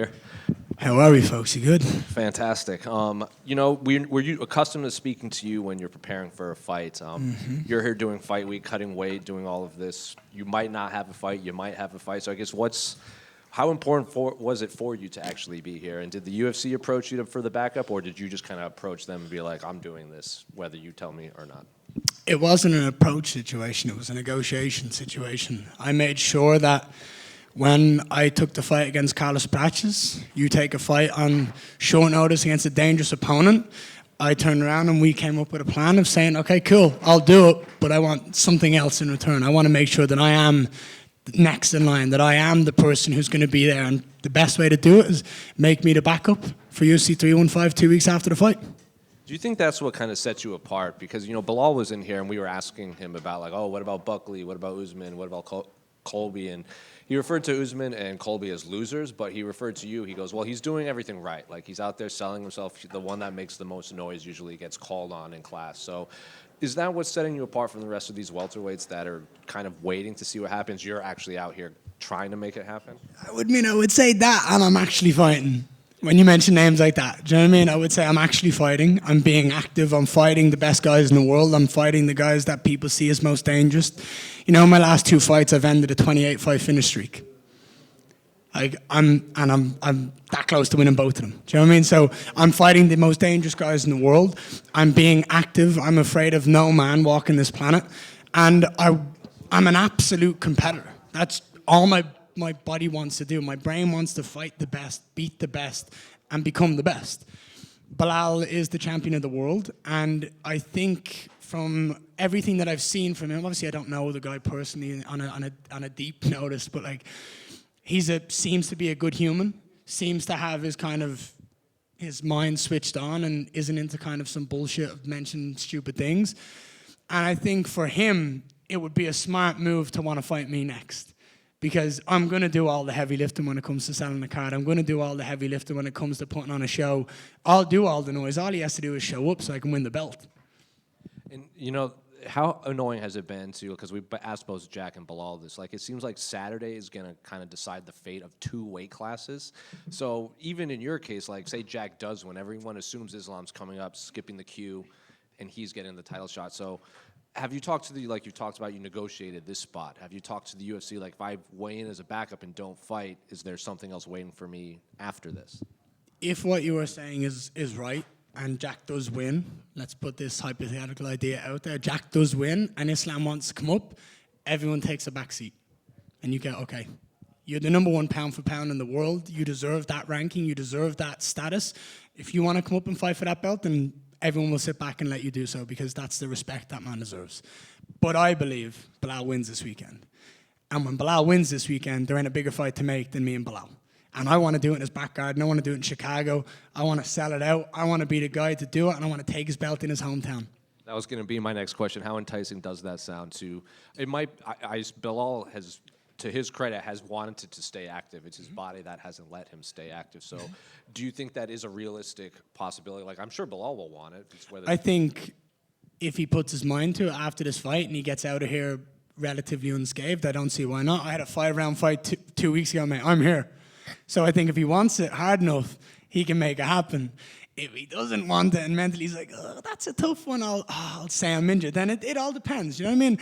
here? How are we, folks? You good? Fantastic. We're accustomed to speaking to you when you're preparing for a fight. You're here doing fight week, cutting weight, doing all of this. You might not have a fight. You might have a fight. So I guess how important was it for you to actually be here? And did the UFC approach you for the backup, or did you just kind of approach them and be like, I'm doing this, whether you tell me or not? It wasn't an approach situation. It was a negotiation situation. I made sure that when I took the fight against Carlos Prates, you take a fight on short notice against a dangerous opponent. I turned around and we came up with a plan of saying, okay, cool, I'll do it, but I want something else in return. I want to make sure that I am next in line, that I am the person who's going to be there. And the best way to do it is make me the backup for UFC 315 2 weeks after the fight. Do you think that's what kind of sets you apart? Because, Belal was in here and we were asking him about, like, oh, what about Buckley? What about Usman? What about Colby? And he referred to Usman and Colby as losers, but he referred to you. He goes, well, he's doing everything right. Like, he's out there selling himself. The one that makes the most noise usually gets called on in class. So is that what's setting you apart from the rest of these welterweights that are kind of waiting to see what happens? You're actually out here trying to make it happen? I would say that, and I'm actually fighting. When you mention names like that, do you know what I mean? I would say I'm actually fighting. I'm being active. I'm fighting the best guys in the world. I'm fighting the guys that people see as most dangerous. My last 2 fights, I've ended a 28-fight finish streak. I'm that close to winning both of them. Do you know what I mean? So I'm fighting the most dangerous guys in the world. I'm being active. I'm afraid of no man walking this planet. And I'm an absolute competitor. That's all my body wants to do. My brain wants to fight the best, beat the best, and become the best. Belal is the champion of the world, and I think from everything that I've seen from him, obviously I don't know the guy personally on a deep notice, but like seems to be a good human, seems to have his mind switched on and isn't into kind of some bullshit of mentioning stupid things. And I think for him, it would be a smart move to want to fight me next. Because I'm going to do all the heavy lifting when it comes to selling the card. I'm going to do all the heavy lifting when it comes to putting on a show. I'll do all the noise. All he has to do is show up so I can win the belt. And, how annoying has it been to, because we asked both Jack and Belal this, like, it seems like Saturday is going to kind of decide the fate of 2 weight classes. So even in your case, like, say Jack does win, everyone assumes Islam's coming up, skipping the queue, and he's getting the title shot. So have you talked to like you talked about, you negotiated this spot. Have you talked to the UFC, like, if I weigh in as a backup and don't fight, is there something else waiting for me after this? If what you are saying is right, and Jack does win, let's put this hypothetical idea out there, Jack does win, and Islam wants to come up, everyone takes a back seat. And you go, okay, you're the number 1 pound for pound in the world, you deserve that ranking, you deserve that status. If you want to come up and fight for that belt, then everyone will sit back and let you do so, because that's the respect that man deserves. But I believe Belal wins this weekend. And when Belal wins this weekend, there ain't a bigger fight to make than me and Belal. And I want to do it in his back garden. I want to do it in Chicago. I want to sell it out. I want to be the guy to do it, and I want to take his belt in his hometown. That was going to be my next question. How enticing does that sound to? It might. Belal has, to his credit, has wanted to stay active. It's his body that hasn't let him stay active. So, do you think that is a realistic possibility? Like, I'm sure Belal will want it. I think if he puts his mind to it after this fight and he gets out of here relatively unscathed, I don't see why not. I had a 5-round fight 2 weeks ago, mate. I'm here. So I think if he wants it hard enough, he can make it happen. If he doesn't want it and mentally he's like, oh, that's a tough one, I'll say I'm injured. Then it all depends, you know what I mean?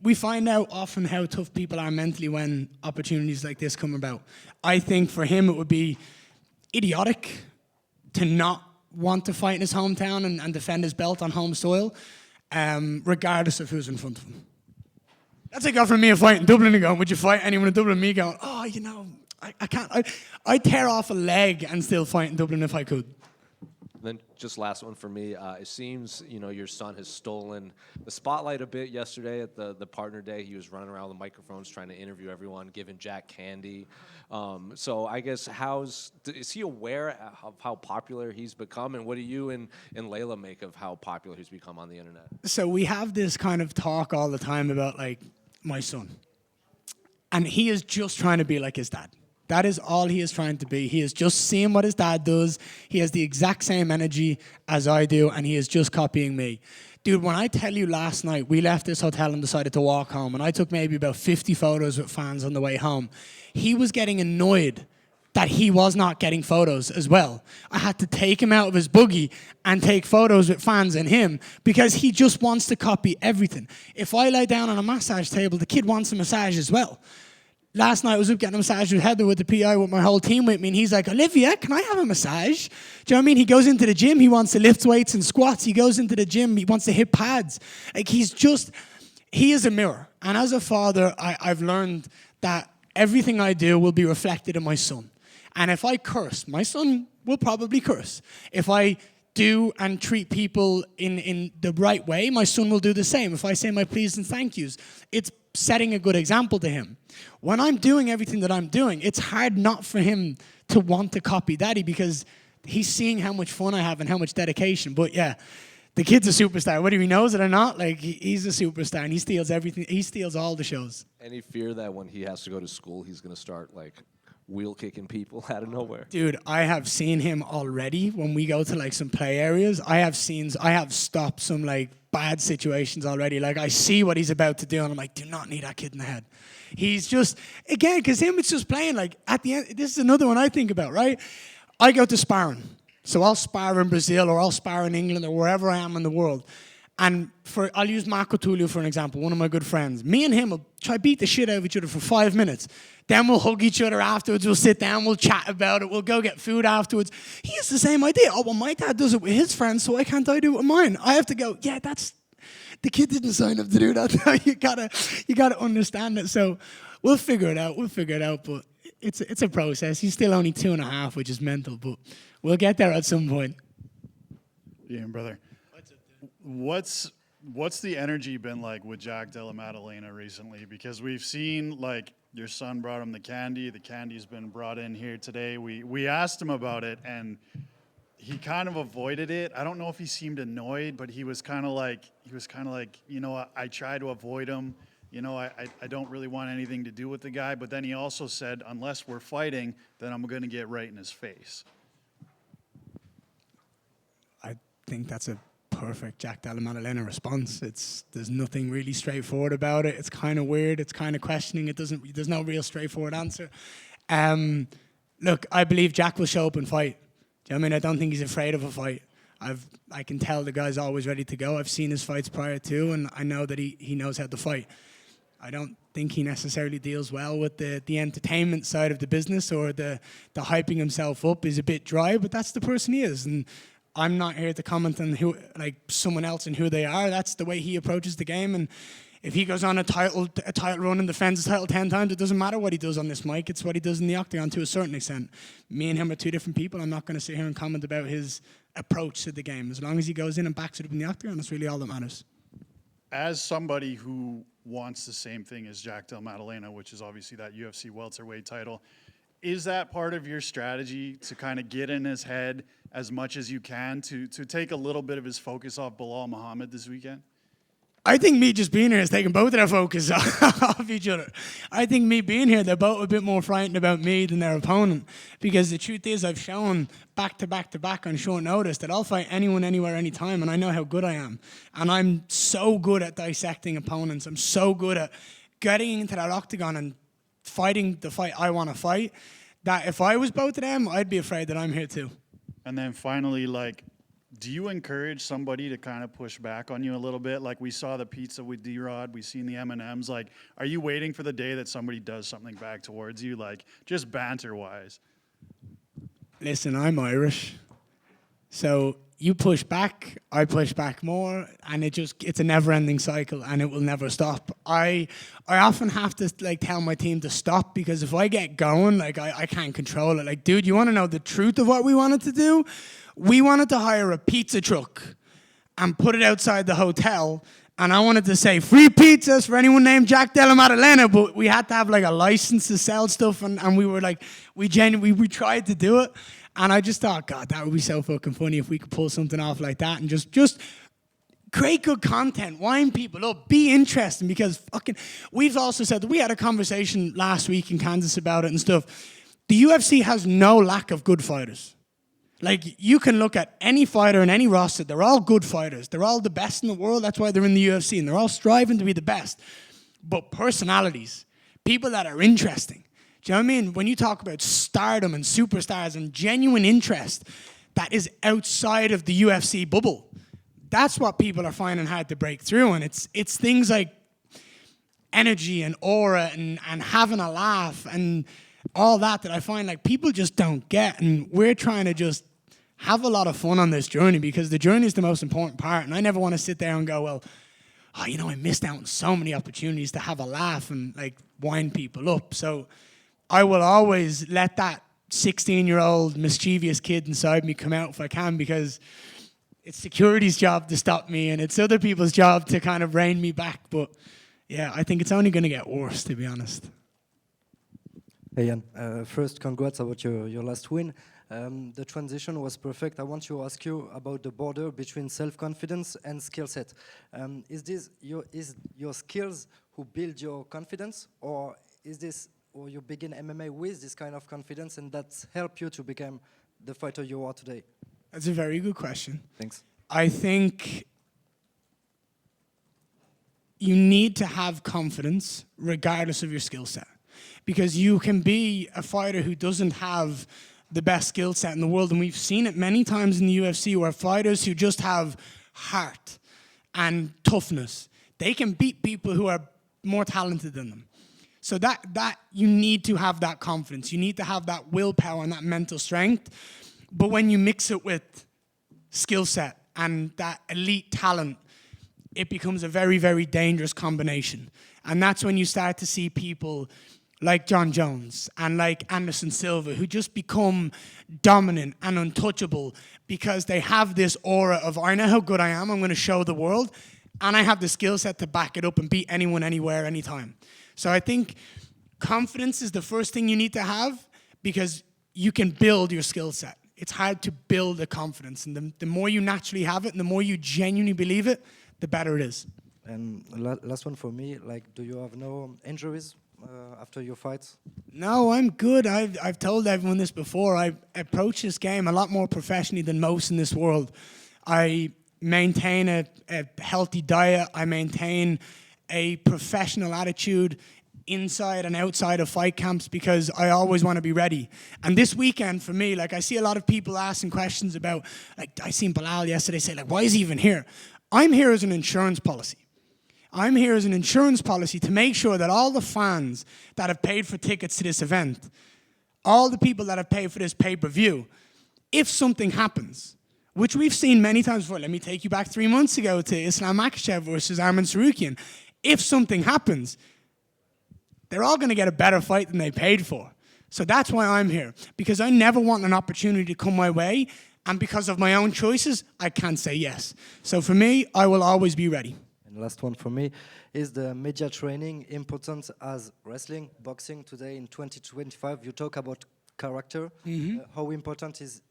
We find out often how tough people are mentally when opportunities like this come about. I think for him it would be idiotic to not want to fight in his hometown and defend his belt on home soil, regardless of who's in front of him. That's like offering me a fight in Dublin and going, would you fight anyone in Dublin? And me going, oh, I can't. I'd tear off a leg and still fight in Dublin if I could. Then just last one for me. It seems, your son has stolen the spotlight a bit yesterday at the partner day. He was running around with microphones trying to interview everyone, giving Jack candy. So I guess is he aware of how popular he's become? And what do you and Layla make of how popular he's become on the internet? So we have this kind of talk all the time about, like, my son. And he is just trying to be like his dad. That is all he is trying to be. He is just seeing what his dad does. He has the exact same energy as I do, and he is just copying me. Dude, when I tell you last night, we left this hotel and decided to walk home, and I took maybe about 50 photos with fans on the way home. He was getting annoyed that he was not getting photos as well. I had to take him out of his buggy and take photos with fans and him because he just wants to copy everything. If I lie down on a massage table, the kid wants a massage as well. Last night I was up getting a massage with Heather with the PI with my whole team with me, and he's like, Olivia, can I have a massage? Do you know what I mean? He goes into the gym, he wants to lift weights and squats. He goes into the gym, he wants to hit pads. Like he is a mirror. And as a father, I've learned that everything I do will be reflected in my son. And if I curse, my son will probably curse. If I do and treat people in the right way, my son will do the same. If I say my please and thank yous, it's setting a good example to him. When I'm doing everything that I'm doing, it's hard not for him to want to copy daddy because he's seeing how much fun I have and how much dedication. But yeah, the kid's a superstar. Whether he knows it or not, like he's a superstar and he steals everything. He steals all the shows. Any fear that when he has to go to school, he's going to start like wheel kicking people out of nowhere? Dude, I have seen him already when we go to like some play areas. I have stopped some like bad situations already. Like I see what he's about to do and I'm like, do not need that kid in the head. He's just, again, because him it's just playing like at the end, this is another one I think about, right? I go to sparring. So I'll spar in Brazil or I'll spar in England or wherever I am in the world. And I'll use Marco Tullio for an example, one of my good friends. Me and him will try beat the shit out of each other for 5 minutes. Then we'll hug each other afterwards. We'll sit down. We'll chat about it. We'll go get food afterwards. He has the same idea. Oh, well, my dad does it with his friends, so why can't I do it with mine? I have to go, yeah, the kid didn't sign up to do that. You gotta understand it. So we'll figure it out. But it's a process. He's still only 2.5, which is mental, but we'll get there at some point. Yeah, brother. What's the energy been like with Jack Del Matalena recently? Because we've seen like your son brought him the candy's been brought in here today. We asked him about it and he kind of avoided it. I don't know if he seemed annoyed, but he was kind of like, you know, I try to avoid him. You know, I don't really want anything to do with the guy. But then he also said, unless we're fighting, then I'm going to get right in his face. I think that's a perfect Jack Del Matalena response. There's nothing really straightforward about it. It's kind of weird. It's kind of questioning. There's no real straightforward answer. Look, I believe Jack will show up and fight. Do you know what I mean? I don't think he's afraid of a fight. I can tell the guy's always ready to go. I've seen his fights prior to, and I know that he knows how to fight. I don't think he necessarily deals well with the entertainment side of the business or the hyping himself up is a bit dry, but that's the person he is. And I'm not here to comment on who, like someone else and who they are. That's the way he approaches the game. And if he goes on a title run and defends the title 10 times, it doesn't matter what he does on this mic. It's what he does in the octagon to a certain extent. Me and him are two different people. I'm not going to sit here and comment about his approach to the game. As long as he goes in and backs it up in the octagon, that's really all that matters. As somebody who wants the same thing as Jack Del Matalena, which is obviously that UFC welterweight title, is that part of your strategy to kind of get in his head as much as you can to take a little bit of his focus off Belal Muhammad this weekend? I think me just being here is taking both of their focus off each other. I think me being here, they're both a bit more frightened about me than their opponent. Because the truth is, I've shown back to back on short notice that I'll fight anyone, anywhere, anytime, and I know how good I am. And I'm so good at dissecting opponents. I'm so good at getting into that octagon and fighting the fight I want to fight, that if I was both of them, I'd be afraid that I'm here too. And then finally, like, do you encourage somebody to kind of push back on you a little bit? Like we saw the pizza with D-Rod, we've seen the M&Ms. Like, are you waiting for the day that somebody does something back towards you, like just banter-wise? Listen, I'm Irish, so you push back, I push back more, and it's a never-ending cycle, and it will never stop. I often have to like tell my team to stop because if I get going, like I can't control it. Like, dude, you want to know the truth of what we wanted to do? We wanted to hire a pizza truck and put it outside the hotel, and I wanted to say free pizzas for anyone named Jack Del Matalena, but we had to have like a license to sell stuff, and we were like, we tried to do it, and I just thought, God, that would be so fucking funny if we could pull something off like that and just create good content, wind people up, be interesting, because fucking, we've also said that we had a conversation last week in Kansas about it and stuff. The UFC has no lack of good fighters. Like, you can look at any fighter in any roster, they're all good fighters. They're all the best in the world, that's why they're in the UFC, and they're all striving to be the best. But personalities, people that are interesting, Do you know what I mean? When you talk about stardom and superstars and genuine interest that is outside of the UFC bubble, that's what people are finding hard to break through. And it's things like energy and aura and having a laugh and all that I find like people just don't get. And we're trying to just have a lot of fun on this journey because the journey is the most important part. And I never want to sit there and go, well, oh, you know, I missed out on so many opportunities to have a laugh and like wind people up. So I will always let that 16-year-old mischievous kid inside me come out if I can, because it's security's job to stop me and it's other people's job to kind of rein me back. But yeah, I think it's only going to get worse, to be honest. Hey, Jan. First, congrats about your last win. The transition was perfect. I want to ask you about the border between self-confidence and skill set. Is your skills who build your confidence, or you begin MMA with this kind of confidence and that's helped you to become the fighter you are today? That's a very good question. Thanks. I think you need to have confidence regardless of your skill set, because you can be a fighter who doesn't have the best skill set in the world, and we've seen it many times in the UFC where fighters who just have heart and toughness, they can beat people who are more talented than them. So that you need to have that confidence. You need to have that willpower and that mental strength. But when you mix it with skill set and that elite talent, it becomes a very, very dangerous combination. And that's when you start to see people like John Jones and like Anderson Silva, who just become dominant and untouchable because they have this aura of, I know how good I am, I'm going to show the world, and I have the skill set to back it up and beat anyone, anywhere, anytime. So I think confidence is the first thing you need to have, because you can build your skill set. It's hard to build a confidence, and the more you naturally have it and the more you genuinely believe it, the better it is. And last one for me, like, do you have no injuries after your fights? No, I'm good. I've told everyone this before. I approach this game a lot more professionally than most in this world. I maintain a healthy diet. I maintain a professional attitude inside and outside of fight camps, because I always want to be ready. And this weekend for me, like, I see a lot of people asking questions about, like, I seen Belal yesterday say, like, why is he even here? I'm here as an insurance policy. I'm here as an insurance policy to make sure that all the fans that have paid for tickets to this event, all the people that have paid for this pay-per-view, if something happens, which we've seen many times before, let me take you back 3 months ago to Islam Makhachev versus Arman Sarukian. If something happens, they're all going to get a better fight than they paid for. So that's why I'm here, because I never want an opportunity to come my way, and because of my own choices, I can't say yes. So for me, I will always be ready. And last one for me, is the media training important as wrestling, boxing today in 2025? You talk about character. How important is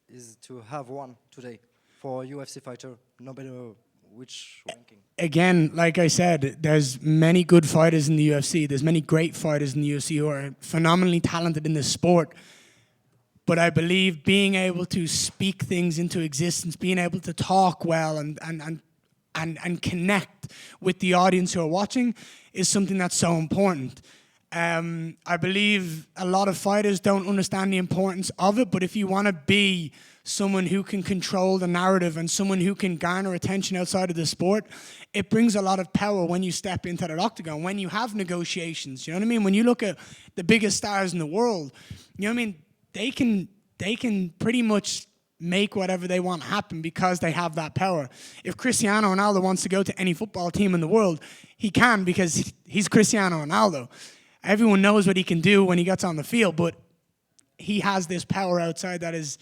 to have one today for a UFC fighter, no matter which ranking? Again, like I said, there's many good fighters in the UFC. There's many great fighters in the UFC who are phenomenally talented in this sport. But I believe being able to speak things into existence, being able to talk well and connect with the audience who are watching is something that's so important. I believe a lot of fighters don't understand the importance of it, but if you want to be someone who can control the narrative and someone who can garner attention outside of the sport, it brings a lot of power when you step into that octagon, when you have negotiations. You know what I mean? When you look at the biggest stars in the world, you know what I mean? They can pretty much make whatever they want happen because they have that power. If Cristiano Ronaldo wants to go to any football team in the world, he can, because he's Cristiano Ronaldo. Everyone knows what he can do when he gets on the field, but he has this power outside that is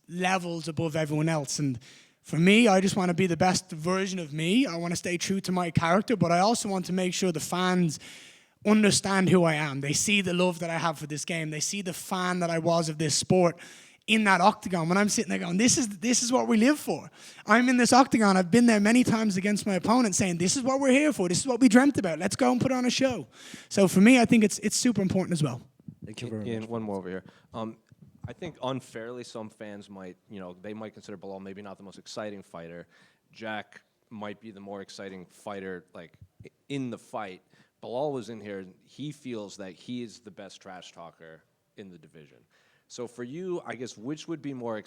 levels above everyone else. And for me, I just want to be the best version of me. I want to stay true to my character, but I also want to make sure the fans understand who I am. They see the love that I have for this game. They see the fan that I was of this sport in that octagon, when I'm sitting there going, this is what we live for. I'm in this octagon. I've been there many times against my opponent saying, this is what we're here for. This is what we dreamt about. Let's go and put on a show. So for me, I think it's super important as well. Thank you very much. And one more over here. I think unfairly, some fans might, they might consider Belal maybe not the most exciting fighter. Jack might be the more exciting fighter, like, in the fight. Belal was in here, and he feels that he is the best trash talker in the division. So for you, I guess, which would be more,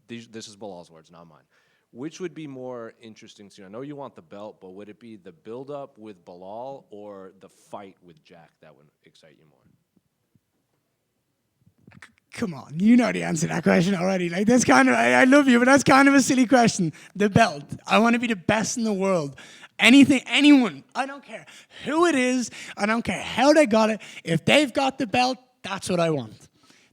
this is Belal's words, not mine. Which would be more interesting to you? I know you want the belt, but would it be the build-up with Belal or the fight with Jack that would excite you more? Come on, you know the answer to that question already. Like, that's kind of, I love you, but that's kind of a silly question. The belt. I want to be the best in the world. Anything, anyone, I don't care who it is, I don't care how they got it. If they've got the belt, that's what I want.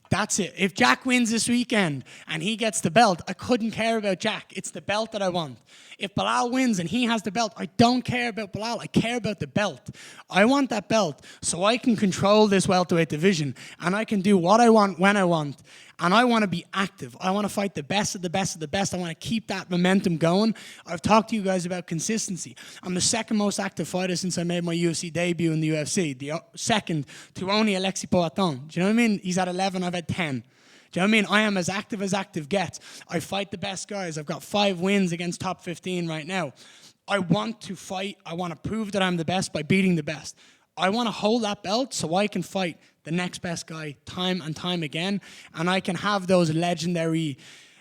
That's it. If Jack wins this weekend and he gets the belt, I couldn't care about Jack. It's the belt that I want. If Belal wins and he has the belt, I don't care about Belal. I care about the belt. I want that belt so I can control this welterweight division and I can do what I want when I want. And I want to be active. I want to fight the best of the best of the best. I want to keep that momentum going. I've talked to you guys about consistency. I'm the second most active fighter since I made my UFC debut in the UFC. The second to only Alexis Poitin. Do you know what I mean? He's at 11, I've had 10. Do you know what I mean? I am as active gets. I fight the best guys. I've got 5 wins against top 15 right now. I want to fight. I want to prove that I'm the best by beating the best. I want to hold that belt so I can fight the next best guy time and time again, and I can have those legendary,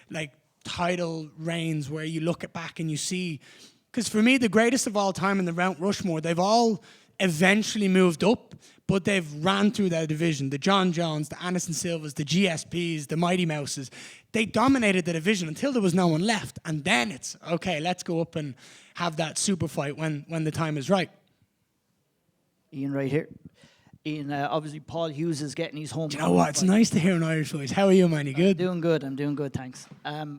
like, title reigns where you look back and you see, because for me, the greatest of all time in the Mount Rushmore, they've all eventually moved up, but they've ran through their division. The John Jones, the Anderson Silvas, the GSPs, the Mighty Mouses, they dominated the division until there was no one left, and then it's, okay, let's go up and have that super fight when the time is right. Ian right here. Ian, obviously Paul Hughes is getting his home. Do you know what? It's nice to hear an Irish voice. How are you, man? You good? I'm doing good, thanks.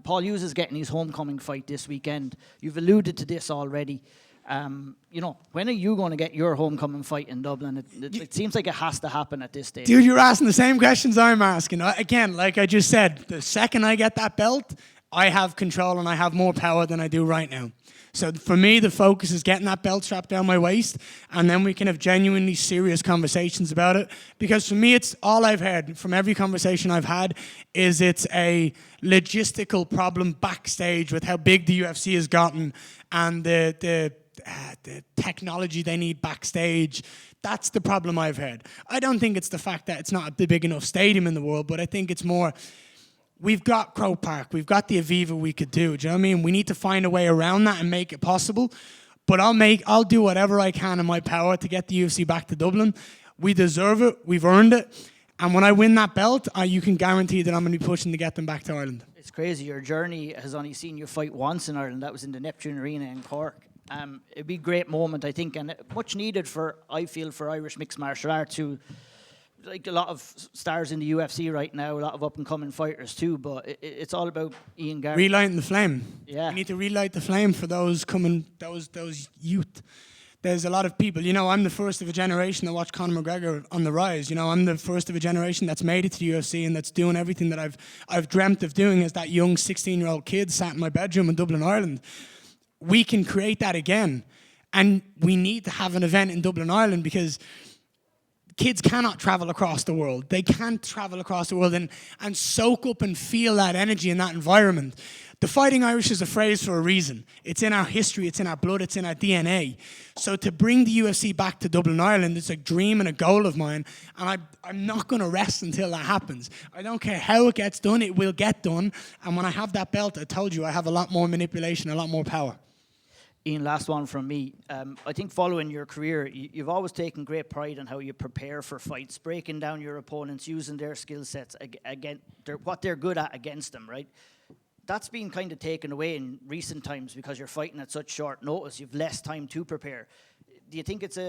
Paul Hughes is getting his homecoming fight this weekend. You've alluded to this already. You know, when are you going to get your homecoming fight in Dublin? It seems like it has to happen at this stage. Dude, you're asking the same questions I'm asking. Again, like I just said, the second I get that belt, I have control and I have more power than I do right now. So for me, the focus is getting that belt strapped down my waist, and then we can have genuinely serious conversations about it. Because for me, it's all I've heard from every conversation I've had is it's a logistical problem backstage with how big the UFC has gotten and the technology they need backstage. That's the problem I've heard. I don't think it's the fact that it's not a big enough stadium in the world, but I think it's more, we've got Croke Park, we've got the Aviva we could do you know what I mean? We need to find a way around that and make it possible. But I'll do whatever I can in my power to get the UFC back to Dublin. We deserve it, we've earned it. And when I win that belt, you can guarantee that I'm going to be pushing to get them back to Ireland. It's crazy, your journey has only seen you fight once in Ireland. That was in the Neptune Arena in Cork. It'd be a great moment, I think, and much needed I feel, for Irish mixed martial arts, who, like a lot of stars in the UFC right now, a lot of up-and-coming fighters too, but it's all about Ian Garry. Relighting the flame. Yeah. We need to relight the flame for those youth. There's a lot of people, you know, I'm the first of a generation that watched Conor McGregor on the rise. You know, I'm the first of a generation that's made it to the UFC and that's doing everything that I've dreamt of doing as that young 16-year-old kid sat in my bedroom in Dublin, Ireland. We can create that again. And we need to have an event in Dublin, Ireland, because kids cannot travel across the world. They can't travel across the world and soak up and feel that energy in that environment. The Fighting Irish is a phrase for a reason. It's in our history, it's in our blood, it's in our DNA. So to bring the UFC back to Dublin, Ireland, it's a dream and a goal of mine, and I'm not going to rest until that happens. I don't care how it gets done, it will get done, and when I have that belt, I told you, I have a lot more manipulation, a lot more power. Ian, last one from me. I think following your career, you've always taken great pride in how you prepare for fights, breaking down your opponents, using their skill sets, what they're good at against them, right? That's been kind of taken away in recent times because you're fighting at such short notice. You've less time to prepare. Do you think it's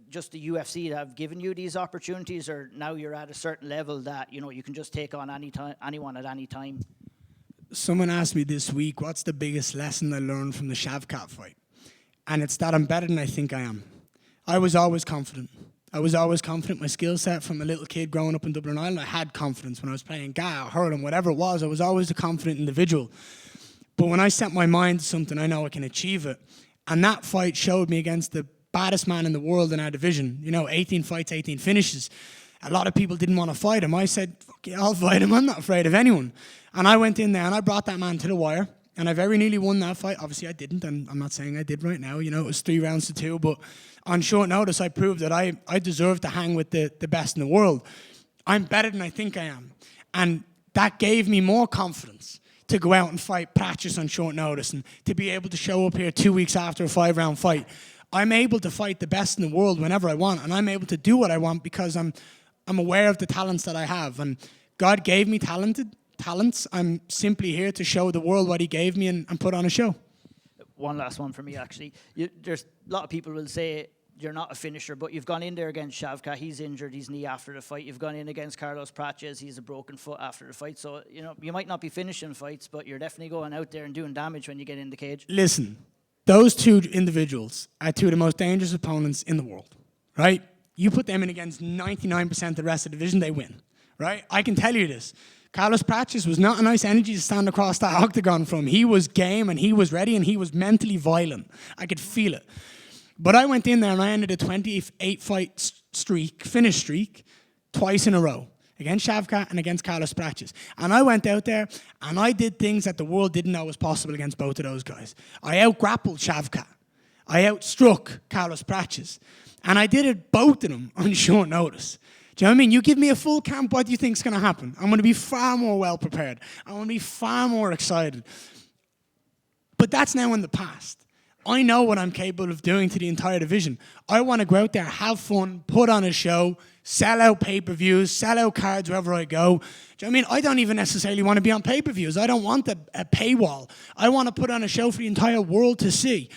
just the UFC that have given you these opportunities, or now you're at a certain level that, you know, you can just take on anyone at any time? Someone asked me this week, what's the biggest lesson I learned from the Shavkat fight? And it's that I'm better than I think I am. I was always confident. My skill set from a little kid growing up in Dublin, Ireland, I had confidence when I was playing Ga, hurling, whatever it was. I was always a confident individual. But when I set my mind to something, I know I can achieve it. And that fight showed me against the baddest man in the world in our division. You know, 18 fights, 18 finishes. A lot of people didn't want to fight him. I said, fuck yeah, I'll fight him. I'm not afraid of anyone. And I went in there and I brought that man to the wire. and I very nearly won that fight. Obviously, I didn't, and I'm not saying I did right now. You know, it was 3 rounds to 2, but on short notice, I proved that I deserve to hang with the best in the world. I'm better than I think I am, and that gave me more confidence to go out and fight practice on short notice and to be able to show up here 2 weeks after a 5-round fight. I'm able to fight the best in the world whenever I want, and I'm able to do what I want because I'm aware of the talents that I have. And God gave me talents. I'm simply here to show the world what he gave me and put on a show. One last one for me, actually. There's a lot of people will say you're not a finisher, but you've gone in there against Shavkat. He's injured his knee after the fight. You've gone in against Carlos Praches. He's a broken foot after the fight. So, you know, you might not be finishing fights, but you're definitely going out there and doing damage when you get in the cage. Listen, those 2 individuals are 2 of the most dangerous opponents in the world, right? You put them in against 99% of the rest of the division, they win, right? I can tell you this. Carlos Praches was not a nice energy to stand across that octagon from. He was game and he was ready and he was mentally violent. I could feel it. But I went in there and I ended a 28-fight finish streak, twice in a row, against Shavkat and against Carlos Praches. And I went out there and I did things that the world didn't know was possible against both of those guys. I out-grappled Shavkat. I outstruck Carlos Praches. And I did it, both of them, on short notice. Do you know what I mean? You give me a full camp, what do you think is going to happen? I'm going to be far more well-prepared. I'm going to be far more excited. But that's now in the past. I know what I'm capable of doing to the entire division. I want to go out there, have fun, put on a show, sell out pay-per-views, sell out cards wherever I go. Do you know what I mean? I don't even necessarily want to be on pay-per-views. I don't want a paywall. I want to put on a show for the entire world to see.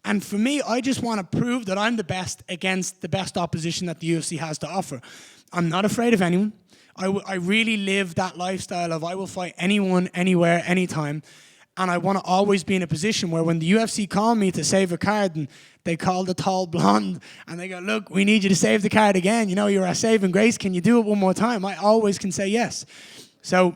And for me, I just want to prove that I'm the best against the best opposition that the UFC has to offer. I'm not afraid of anyone. I really live that lifestyle of I will fight anyone, anywhere, anytime. And I want to always be in a position where when the UFC call me to save a card and they call the tall blonde and they go, look, we need you to save the card again. You know, you're our saving grace. Can you do it one more time? I always can say yes. So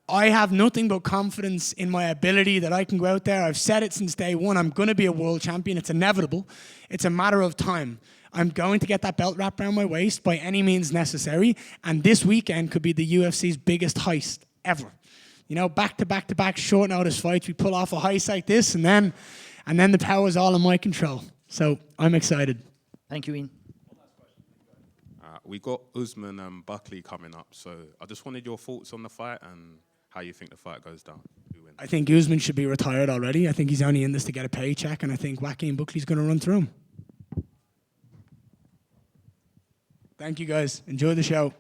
I have nothing but confidence in my ability that I can go out there. I've said it since day one. I'm going to be a world champion. It's inevitable. It's a matter of time. I'm going to get that belt wrapped around my waist by any means necessary. And this weekend could be the UFC's biggest heist ever. You know, back-to-back short notice fights. We pull off a heist like this, and then the power's all in my control. So I'm excited. Thank you, Ian. We got Usman and Buckley coming up, so I just wanted your thoughts on the fight and how you think the fight goes down. Who wins? I think Usman should be retired already. I think he's only in this to get a paycheck, and I think Joaquin Buckley's going to run through him. Thank you, guys. Enjoy the show.